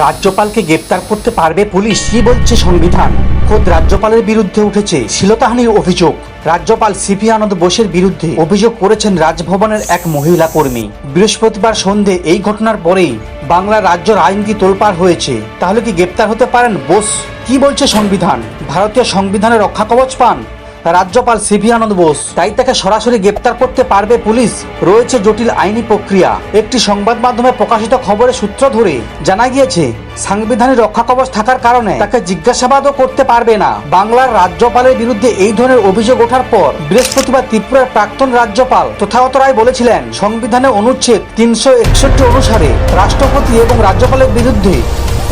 রাজ্যপালকে গ্রেপ্তার করতে পারবে পুলিশ, কি বলছে সংবিধান? খোদ রাজ্যপালের বিরুদ্ধে উঠেছে শ্লীলতাহানির অভিযোগ। রাজ্যপাল সিপি আনন্দ বোসের বিরুদ্ধে অভিযোগ করেছেন রাজভবনের এক মহিলা কর্মী। বৃহস্পতিবার সন্ধে এই ঘটনার পরেই বাংলার রাজ্য রাজনীতি তোলপাড় হয়েছে। তাহলে কি গ্রেপ্তার হতে পারেন বোস? কি বলছে সংবিধান? ভারতীয় সংবিধানের রক্ষা কবচ পান রাজ্যপাল সিপি আনন্দ বোস, তাই তাকে সরাসরি গ্রেপ্তার করতে পারবে পুলিশ। রয়েছে জটিল আইনি প্রক্রিয়া। একটি সংবাদ মাধ্যমে প্রকাশিত খবরের সূত্র ধরে জানা গিয়েছে, সাংবিধানিক রক্ষা কবচ থাকার কারণে তাকে জিজ্ঞাসাবাদও করতে পারবে না। বাংলার রাজ্যপালের বিরুদ্ধে এই ধরনের অভিযোগ ওঠার পর বৃহস্পতিবার ত্রিপুরার প্রাক্তন রাজ্যপাল তথাগত রায় বলেছিলেন, সংবিধানের অনুচ্ছেদ 361 অনুসারে রাষ্ট্রপতি এবং রাজ্যপালের বিরুদ্ধে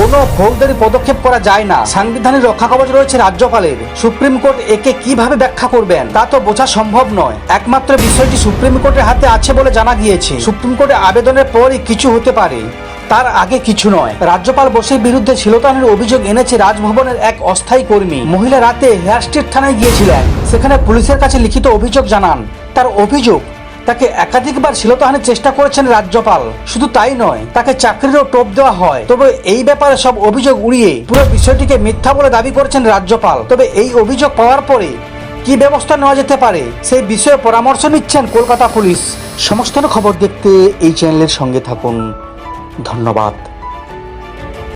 কোনো ফৌজদারি পদক্ষেপ করা যায় না। সাংবিধানিক রক্ষা কবচ রয়েছে রাজ্যপালের। সুপ্রিম কোর্ট একে কিভাবে ব্যাখ্যা করবেন তা তো বোঝা সম্ভব নয়। একমাত্র বিষয়টি সুপ্রিম কোর্টের হাতে আছে বলে জানা গিয়েছে। সুপ্রিম কোর্টে আবেদনের পরই কিছু হতে পারে, তার আগে কিছু নয়। রাজ্যপাল বোসের বিরুদ্ধে শ্লীলতাহানির অভিযোগ এনেছে রাজভবনের এক অস্থায়ী কর্মী। মহিলা রাতে হেয়ার স্ট্রিট থানায় গিয়েছিলেন। সেখানে পুলিশের কাছে লিখিত অভিযোগ জানান। তার অভিযোগ, তাকে একাধিকবার শ্লীলতাহানির চেষ্টা করেছেন রাজ্যপাল। শুধু তাই নয়, তাকে চাকরিরও টোপ দেওয়া হয়। তবে এই ব্যাপারে সব অভিযোগ উড়িয়ে পুরো বিষয়টিকে মিথ্যা বলে দাবি করেছেন রাজ্যপাল। তবে এই অভিযোগ পাওয়ার পরে কি ব্যবস্থা নেওয়া যেতে পারে সেই বিষয়ে পরামর্শ নিচ্ছেন কলকাতা পুলিশ। সমস্ত খবর দেখতে এই চ্যানেলের সঙ্গে থাকুন। ধন্যবাদ।